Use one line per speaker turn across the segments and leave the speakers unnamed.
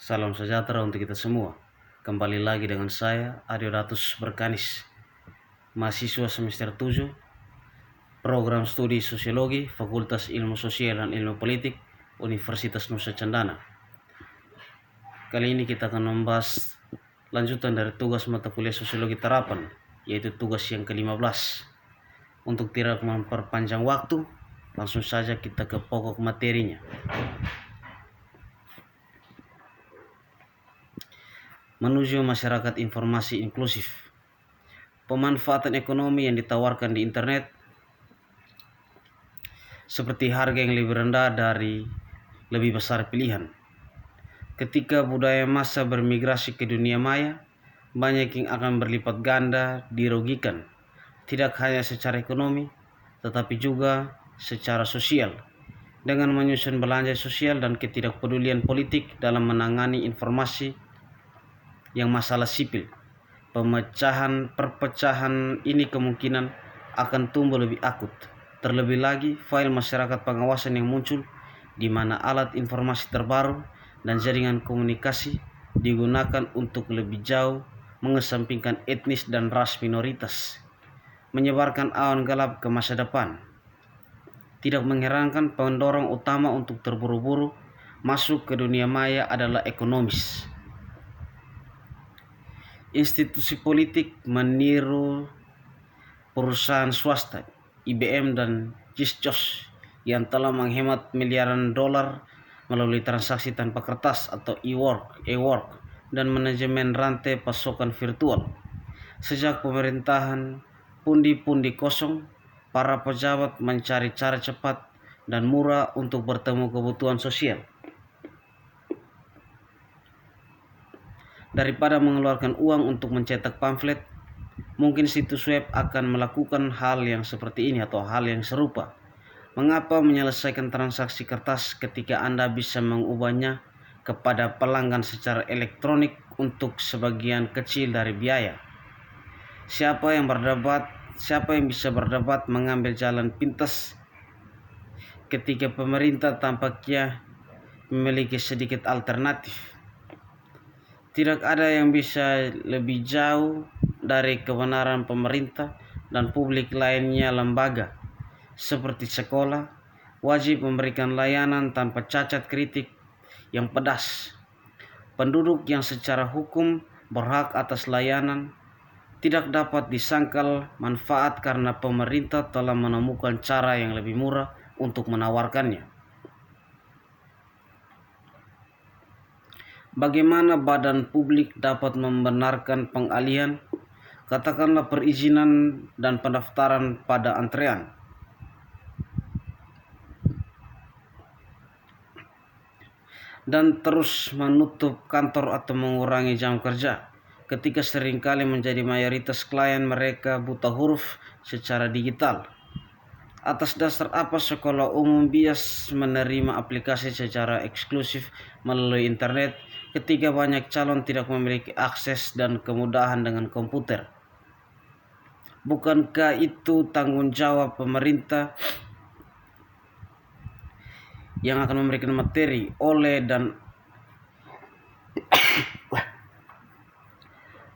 Salam sejahtera untuk kita semua. Kembali lagi dengan saya, Adiodatus Berkanis, mahasiswa semester 7, program studi Sosiologi, Fakultas Ilmu Sosial dan Ilmu Politik, Universitas Nusa Cendana. Kali ini kita akan membahas lanjutan dari tugas mata kuliah Sosiologi Terapan, yaitu tugas yang ke-15. Untuk tidak memperpanjang waktu, langsung saja kita ke pokok materinya. Menuju masyarakat informasi inklusif. Pemanfaatan ekonomi yang ditawarkan di internet seperti harga yang lebih rendah dari lebih besar pilihan. Ketika budaya massa bermigrasi ke dunia maya, banyak yang akan berlipat ganda dirugikan, tidak hanya secara ekonomi, tetapi juga secara sosial, dengan menyusun belanja sosial dan ketidakpedulian politik dalam menangani informasi yang masalah sipil. Perpecahan ini kemungkinan akan tumbuh lebih akut. Terlebih lagi, file masyarakat pengawasan yang muncul di mana alat informasi terbaru dan jaringan komunikasi digunakan untuk lebih jauh mengesampingkan etnis dan ras minoritas, menyebarkan awan gelap ke masa depan. Tidak mengherankan pendorong utama untuk terburu-buru masuk ke dunia maya adalah ekonomis. Institusi politik meniru perusahaan swasta IBM dan JISJOS yang telah menghemat miliaran dolar melalui transaksi tanpa kertas atau e-work dan manajemen rantai pasokan virtual. Sejak pemerintahan pundi-pundi kosong, para pejabat mencari cara cepat dan murah untuk bertemu kebutuhan sosial. Daripada mengeluarkan uang untuk mencetak pamflet, mungkin situs web akan melakukan hal yang seperti ini atau hal yang serupa. Mengapa menyelesaikan transaksi kertas ketika Anda bisa mengubahnya kepada pelanggan secara elektronik untuk sebagian kecil dari biaya? Siapa yang bisa berdebat mengambil jalan pintas ketika pemerintah tampaknya memiliki sedikit alternatif? Tidak ada yang bisa lebih jauh dari kebenaran pemerintah dan publik lainnya. Lembaga seperti sekolah wajib memberikan layanan tanpa cacat kritik yang pedas. Penduduk yang secara hukum berhak atas layanan tidak dapat disangkal manfaat karena pemerintah telah menemukan cara yang lebih murah untuk menawarkannya. Bagaimana badan publik dapat membenarkan pengalihan, katakanlah perizinan dan pendaftaran pada antrean? Dan terus menutup kantor atau mengurangi jam kerja, ketika seringkali menjadi mayoritas klien mereka buta huruf secara digital. Atas dasar apa sekolah umum bias menerima aplikasi secara eksklusif melalui internet ketika banyak calon tidak memiliki akses dan kemudahan dengan komputer? Bukankah itu tanggung jawab pemerintah yang akan memberikan materi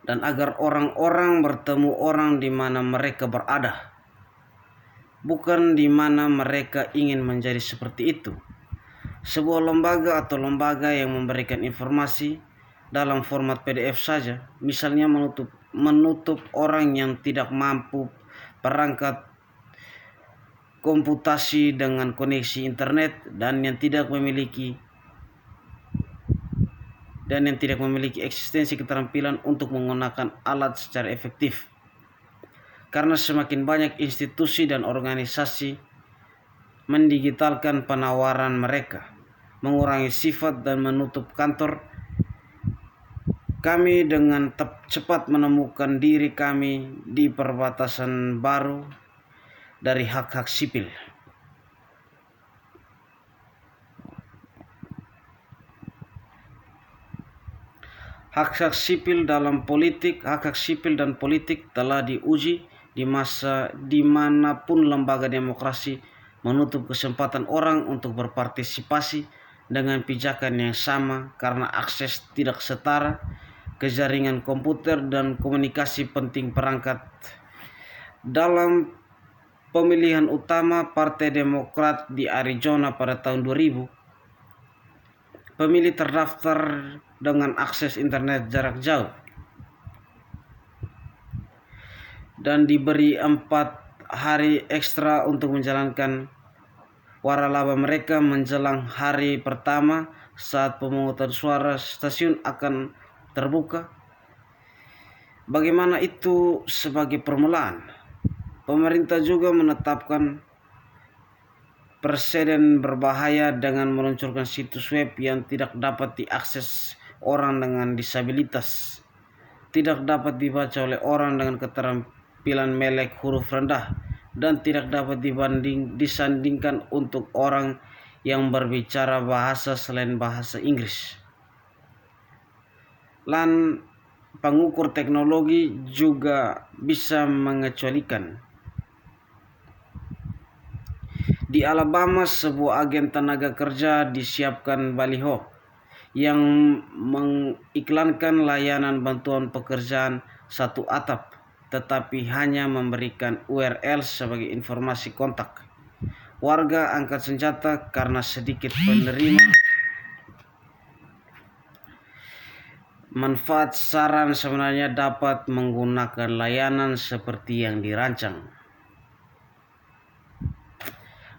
dan agar orang-orang bertemu orang di mana mereka berada, bukan di mana mereka ingin menjadi seperti itu? Sebuah lembaga atau lembaga yang memberikan informasi dalam format PDF saja, misalnya menutup orang yang tidak mampu perangkat komputasi dengan koneksi internet dan yang tidak memiliki eksistensi keterampilan untuk menggunakan alat secara efektif. Karena semakin banyak institusi dan organisasi mendigitalkan penawaran mereka, mengurangi sifat dan menutup kantor, kami dengan cepat menemukan diri kami di perbatasan baru dari hak-hak sipil. Hak-hak sipil dan politik telah diuji di masa dimanapun lembaga demokrasi menutup kesempatan orang untuk berpartisipasi dengan pijakan yang sama karena akses tidak setara ke jaringan komputer dan komunikasi penting perangkat. Dalam pemilihan utama Partai Demokrat di Arizona pada tahun 2000, pemilih terdaftar dengan akses internet jarak jauh dan diberi 4 hari ekstra untuk menjalankan waralaba mereka menjelang hari pertama saat pemungutan suara. Stasiun akan terbuka. Bagaimana itu sebagai permulaan? Pemerintah juga menetapkan presiden berbahaya dengan meluncurkan situs web yang tidak dapat diakses orang dengan disabilitas, tidak dapat dibaca oleh orang dengan keterampilan melek huruf rendah, dan tidak dapat disandingkan untuk orang yang berbicara bahasa selain bahasa Inggris. Dan pengukur teknologi juga bisa mengecualikan. Di Alabama, sebuah agen tenaga kerja disiapkan baliho yang mengiklankan layanan bantuan pekerjaan satu atap, tetapi hanya memberikan URL sebagai informasi kontak. Warga angkat senjata karena sedikit penerima manfaat saran sebenarnya dapat menggunakan layanan seperti yang dirancang.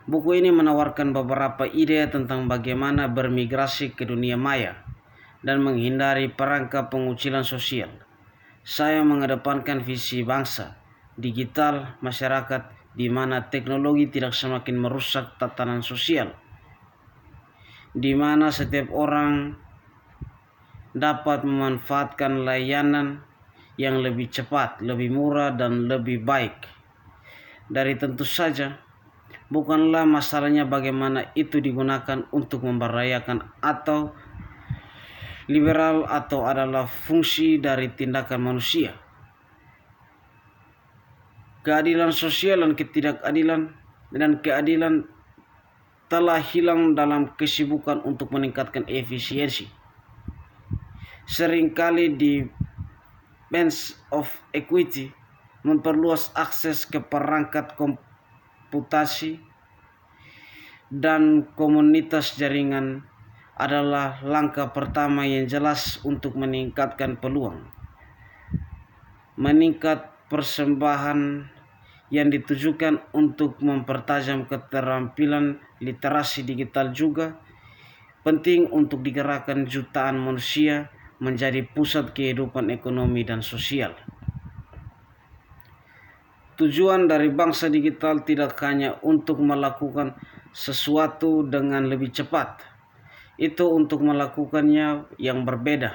Buku ini menawarkan beberapa ide tentang bagaimana bermigrasi ke dunia maya dan menghindari perangkap pengucilan sosial. Saya mengedepankan visi bangsa digital masyarakat di mana teknologi tidak semakin merusak tatanan sosial, di mana setiap orang dapat memanfaatkan layanan yang lebih cepat, lebih murah, dan lebih baik. Dari tentu saja, bukanlah masalahnya bagaimana itu digunakan untuk memberdayakan atau liberal atau adalah fungsi dari tindakan manusia. Keadilan sosial dan ketidakadilan dan keadilan telah hilang dalam kesibukan untuk meningkatkan efisiensi. Seringkali di bench of equity, memperluas akses ke perangkat komputasi dan komunitas jaringan adalah langkah pertama yang jelas untuk meningkatkan peluang. Meningkat persembahan yang ditujukan untuk mempertajam keterampilan literasi digital juga penting untuk digerakkan jutaan manusia menjadi pusat kehidupan ekonomi dan sosial. Tujuan dari bangsa digital tidak hanya untuk melakukan sesuatu dengan lebih cepat, itu untuk melakukannya yang berbeda,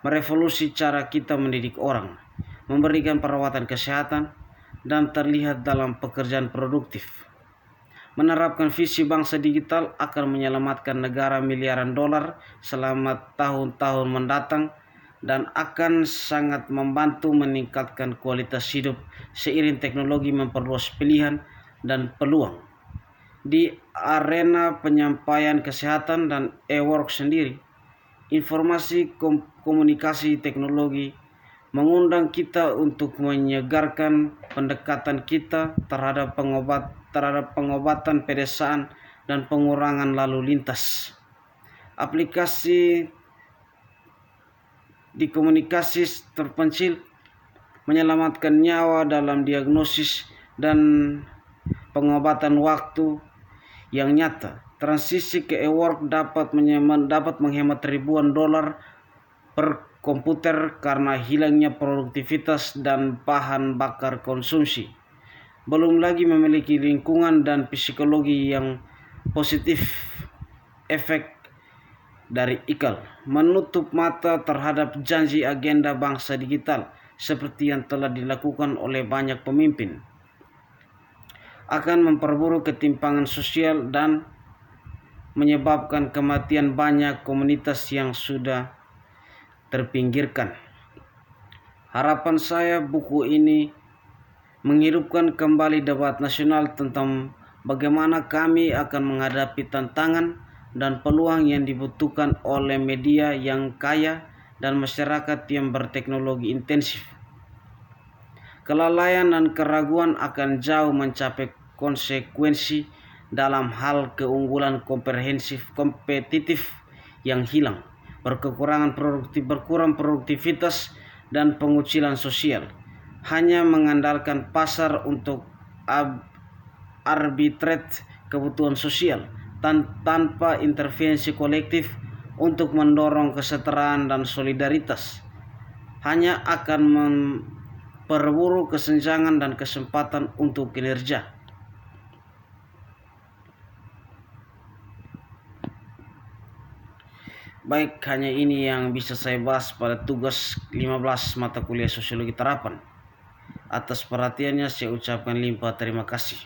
merevolusi cara kita mendidik orang, memberikan perawatan kesehatan, dan terlihat dalam pekerjaan produktif. Menerapkan visi bangsa digital akan menyelamatkan negara miliaran dolar selama tahun-tahun mendatang dan akan sangat membantu meningkatkan kualitas hidup seiring teknologi memperluas pilihan dan peluang. Di arena penyampaian kesehatan dan e-work sendiri, informasi komunikasi teknologi mengundang kita untuk menyegarkan pendekatan kita terhadap pengobatan pedesaan dan pengurangan lalu lintas. Aplikasi di komunikasi terpencil menyelamatkan nyawa dalam diagnosis dan pengobatan waktu yang nyata. Transisi ke e-work dapat menghemat ribuan dolar per komputer karena hilangnya produktivitas dan bahan bakar konsumsi. Belum lagi memiliki lingkungan dan psikologi yang positif. Efek dari iklan menutup mata terhadap janji agenda bangsa digital seperti yang telah dilakukan oleh banyak pemimpin akan memperburuk ketimpangan sosial dan menyebabkan kematian banyak komunitas yang sudah terpinggirkan. Harapan saya buku ini menghidupkan kembali debat nasional tentang bagaimana kami akan menghadapi tantangan dan peluang yang dibutuhkan oleh media yang kaya dan masyarakat yang berteknologi intensif. Kelalaian dan keraguan akan jauh mencapai konsekuensi dalam hal keunggulan kompetitif yang hilang, berkurang produktivitas, dan pengucilan sosial. Hanya mengandalkan pasar untuk arbitrate kebutuhan sosial tanpa intervensi kolektif untuk mendorong kesetaraan dan solidaritas hanya akan memperburuk kesenjangan dan kesempatan untuk kinerja. Baik, hanya ini yang bisa saya bahas pada tugas 15 mata kuliah sosiologi terapan. Atas perhatiannya saya ucapkan limpah terima kasih.